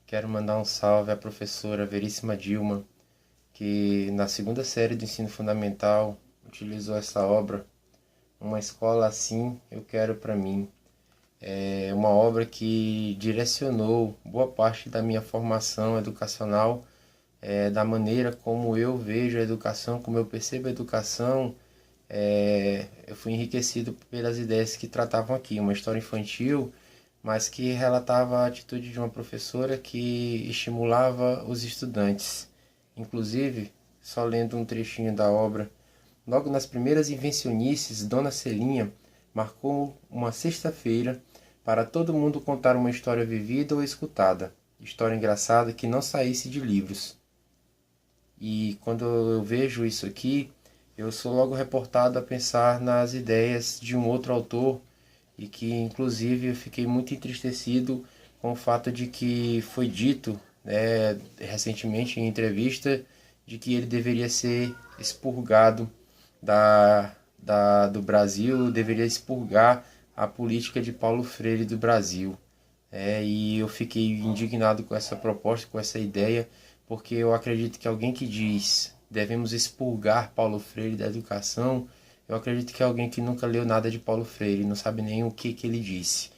Quero mandar um salve à professora Veríssima Dilma, que na segunda série do ensino fundamental utilizou essa obra. Uma escola assim eu quero para mim. É uma obra que direcionou boa parte da minha formação educacional, da maneira como eu vejo a educação, como eu percebo a educação. Eu fui enriquecido pelas ideias que tratavam aqui, uma história infantil, mas que relatava a atitude de uma professora que estimulava os estudantes. Inclusive, só lendo um trechinho da obra, logo nas primeiras invencionices, Dona Celinha marcou uma sexta-feira para todo mundo contar uma história vivida ou escutada, história engraçada que não saísse de livros. E quando eu vejo isso aqui, eu sou logo reportado a pensar nas ideias de um outro autor e que inclusive eu fiquei muito entristecido com o fato de que foi dito, recentemente em entrevista, de que ele deveria ser expurgado do Brasil, deveria expurgar a política de Paulo Freire do Brasil. E eu fiquei indignado com essa proposta, com essa ideia, porque eu acredito que alguém que diz devemos expurgar Paulo Freire da educação, eu acredito que é alguém que nunca leu nada de Paulo Freire, não sabe nem o que ele disse.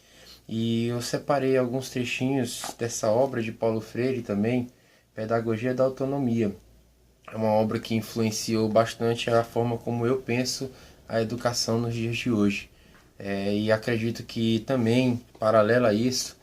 E eu separei alguns trechinhos dessa obra de Paulo Freire também, Pedagogia da Autonomia. É uma obra que influenciou bastante a forma como eu penso a educação nos dias de hoje. E acredito que também, paralelo a isso,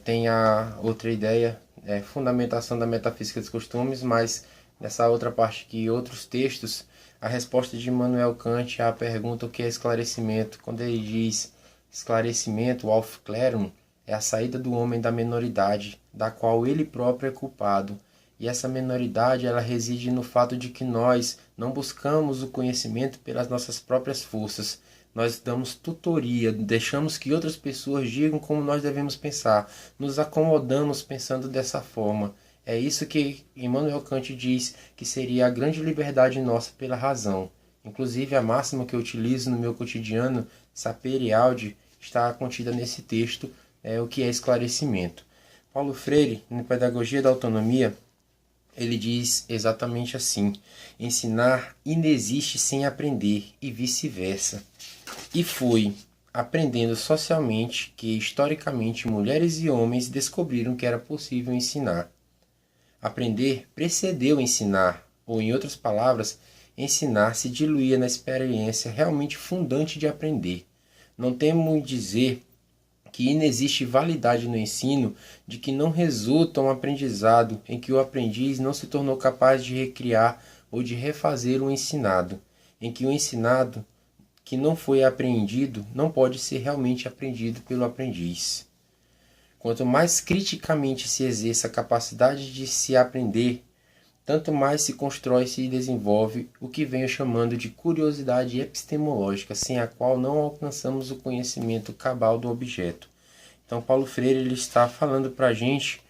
tem a outra ideia, fundamentação da metafísica dos costumes, mas nessa outra parte que outros textos, a resposta de Immanuel Kant à pergunta o que é esclarecimento, quando ele diz esclarecimento, o aufklärung, é a saída do homem da menoridade, da qual ele próprio é culpado. E essa menoridade ela reside no fato de que nós não buscamos o conhecimento pelas nossas próprias forças. Nós damos tutoria, deixamos que outras pessoas digam como nós devemos pensar. Nos acomodamos pensando dessa forma. É isso que Immanuel Kant diz que seria a grande liberdade nossa pela razão. Inclusive a máxima que eu utilizo no meu cotidiano, sapere aude, está contida nesse texto, o que é esclarecimento. Paulo Freire, na Pedagogia da Autonomia, ele diz exatamente assim: ensinar inexiste sem aprender e vice-versa. E foi aprendendo socialmente que, historicamente, mulheres e homens descobriram que era possível ensinar. Aprender precedeu ensinar, ou, em outras palavras, ensinar se diluía na experiência realmente fundante de aprender. Não temo em dizer que inexiste validade no ensino de que não resulta um aprendizado em que o aprendiz não se tornou capaz de recriar ou de refazer o ensinado, em que o ensinado que não foi apreendido não pode ser realmente aprendido pelo aprendiz. Quanto mais criticamente se exerce a capacidade de se aprender, tanto mais se constrói-se e desenvolve o que venho chamando de curiosidade epistemológica, sem a qual não alcançamos o conhecimento cabal do objeto. Então, Paulo Freire ele está falando para a gente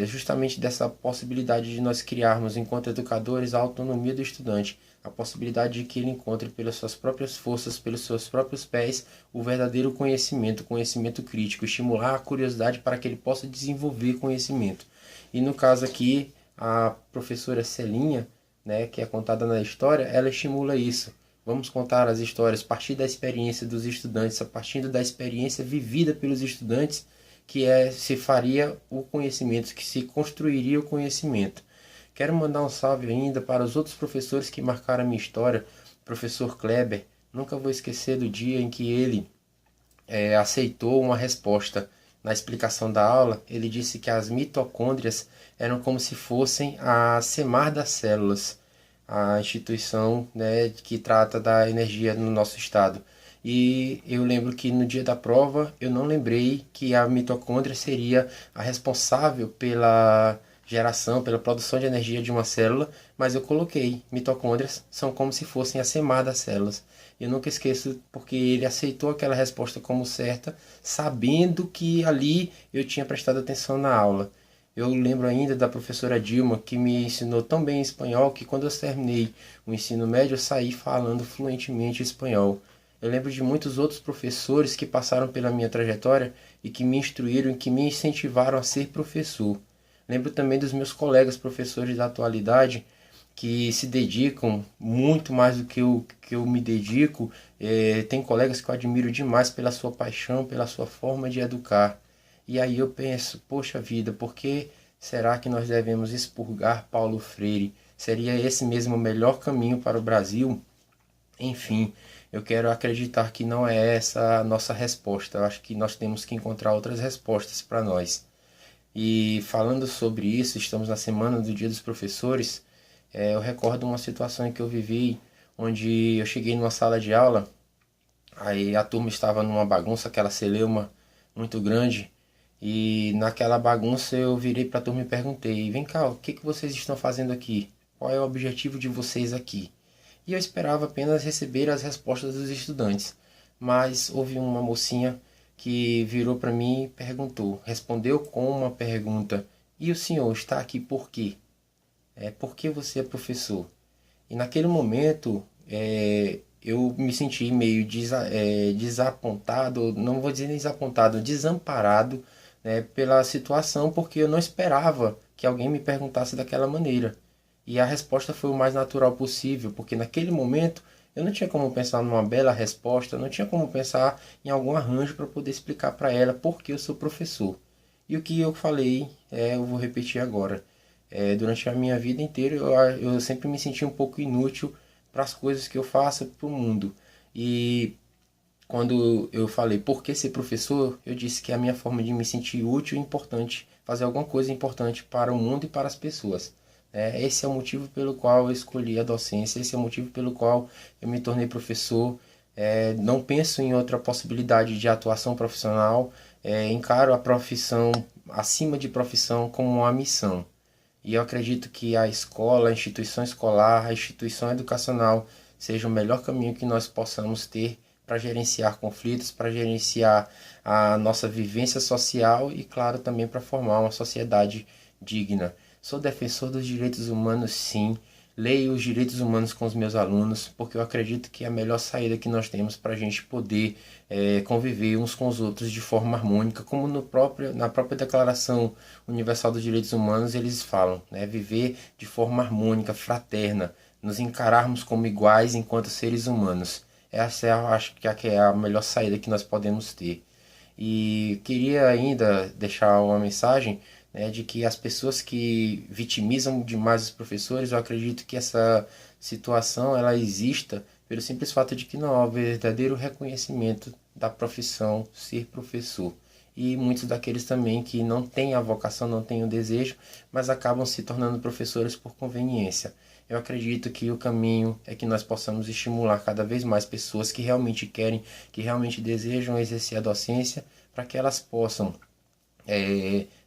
justamente dessa possibilidade de nós criarmos, enquanto educadores, a autonomia do estudante, a possibilidade de que ele encontre pelas suas próprias forças, pelos seus próprios pés, o verdadeiro conhecimento, o conhecimento crítico, estimular a curiosidade para que ele possa desenvolver conhecimento. E no caso aqui, a professora Celinha, que é contada na história, ela estimula isso. Vamos contar as histórias a partir da experiência dos estudantes, a partir da experiência vivida pelos estudantes, que se faria o conhecimento, que se construiria o conhecimento. Quero mandar um salve ainda para os outros professores que marcaram a minha história. Professor Kleber, nunca vou esquecer do dia em que ele aceitou uma resposta. Na explicação da aula, ele disse que as mitocôndrias eram como se fossem a SEMAR das células, a instituição que trata da energia no nosso estado. E eu lembro que no dia da prova eu não lembrei que a mitocôndria seria a responsável pela geração, pela produção de energia de uma célula, mas eu coloquei mitocôndrias são como se fossem a SEMAR das células. Eu nunca esqueço porque ele aceitou aquela resposta como certa, sabendo que ali eu tinha prestado atenção na aula. Eu lembro ainda da professora Dilma, que me ensinou tão bem espanhol que quando eu terminei o ensino médio eu saí falando fluentemente espanhol. Eu lembro de muitos outros professores que passaram pela minha trajetória e que me instruíram e que me incentivaram a ser professor. Lembro também dos meus colegas professores da atualidade que se dedicam muito mais do que eu me dedico. Tem colegas que eu admiro demais pela sua paixão, pela sua forma de educar. E aí eu penso, poxa vida, por que será que nós devemos expurgar Paulo Freire? Seria esse mesmo o melhor caminho para o Brasil? Enfim, eu quero acreditar que não é essa a nossa resposta. Eu acho que nós temos que encontrar outras respostas para nós. E falando sobre isso, estamos na semana do Dia dos Professores. Eu recordo uma situação em que eu vivi, onde eu cheguei numa sala de aula, aí a turma estava numa bagunça, aquela celeuma muito grande, e naquela bagunça eu virei para a turma e perguntei: vem cá, o que vocês estão fazendo aqui? Qual é o objetivo de vocês aqui? E eu esperava apenas receber as respostas dos estudantes, mas houve uma mocinha que virou para mim e perguntou, respondeu com uma pergunta: e o senhor está aqui por quê? Por que você é professor? E naquele momento eu me senti meio desapontado, não vou dizer desapontado, desamparado, né, pela situação, porque eu não esperava que alguém me perguntasse daquela maneira. E a resposta foi o mais natural possível, porque naquele momento eu não tinha como pensar numa bela resposta, não tinha como pensar em algum arranjo para poder explicar para ela por que eu sou professor. E o que eu falei, eu vou repetir agora. Durante a minha vida inteira eu sempre me senti um pouco inútil para as coisas que eu faço para o mundo. E quando eu falei por que ser professor, eu disse que é a minha forma de me sentir útil e importante, fazer alguma coisa importante para o mundo e para as pessoas. Esse é o motivo pelo qual eu escolhi a docência, esse é o motivo pelo qual eu me tornei professor. Não penso em outra possibilidade de atuação profissional, encaro a profissão, acima de profissão, como uma missão. E eu acredito que a escola, a instituição escolar, a instituição educacional seja o melhor caminho que nós possamos ter para gerenciar conflitos, para gerenciar a nossa vivência social e, claro, também para formar uma sociedade digna. Sou defensor dos direitos humanos, sim. Leio os direitos humanos com os meus alunos, porque eu acredito que é a melhor saída que nós temos para a gente poder conviver uns com os outros de forma harmônica, como na própria Declaração Universal dos Direitos Humanos eles falam, né? Viver de forma harmônica, fraterna, nos encararmos como iguais enquanto seres humanos. Essa eu acho que é a melhor saída que nós podemos ter. E queria ainda deixar uma mensagem, né, de que as pessoas que vitimizam demais os professores, eu acredito que essa situação ela exista pelo simples fato de que não há o verdadeiro reconhecimento da profissão ser professor. E muitos daqueles também que não têm a vocação, não têm o desejo, mas acabam se tornando professores por conveniência. Eu acredito que o caminho é que nós possamos estimular cada vez mais pessoas que realmente querem, que realmente desejam exercer a docência, para que elas possam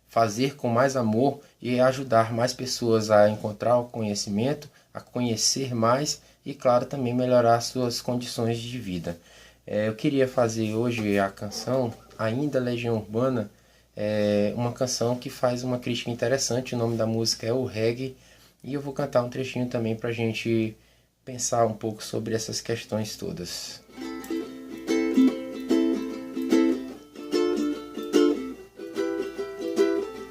fazer com mais amor e ajudar mais pessoas a encontrar o conhecimento, a conhecer mais e, claro, também melhorar suas condições de vida. Eu queria fazer hoje a canção Ainda Legião Urbana, uma canção que faz uma crítica interessante. O nome da música é o reggae e eu vou cantar um trechinho também para a gente pensar um pouco sobre essas questões todas.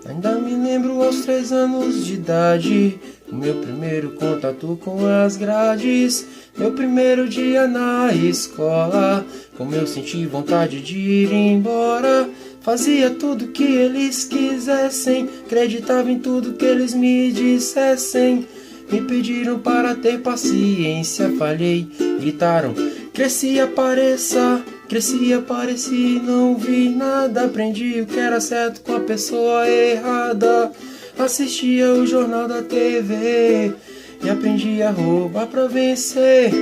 Ainda me lembro aos 3 anos de idade, o meu primeiro contato com as grades, meu primeiro dia na escola, como eu senti vontade de ir embora. Fazia tudo que eles quisessem, acreditava em tudo que eles me dissessem. Me pediram para ter paciência, falhei, gritaram, cresci, apareça. Cresci, apareci, não vi nada, aprendi o que era certo com a pessoa errada. Assistia o jornal da TV e aprendi a roubar pra vencer.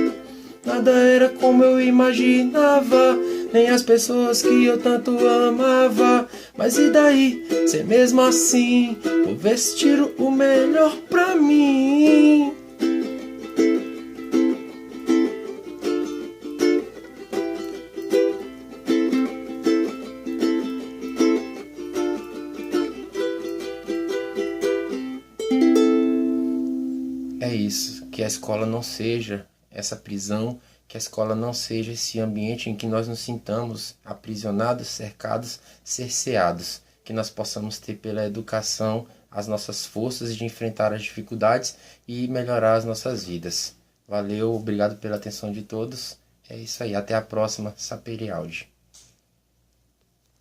Nada era como eu imaginava, nem as pessoas que eu tanto amava. Mas e daí, ser mesmo assim, vou ver se tiro o melhor pra mim. É isso, que a escola não seja essa prisão, que a escola não seja esse ambiente em que nós nos sintamos aprisionados, cercados, cerceados, que nós possamos ter pela educação as nossas forças de enfrentar as dificuldades e melhorar as nossas vidas. Valeu, obrigado pela atenção de todos. É isso aí, até a próxima, Saperialdi.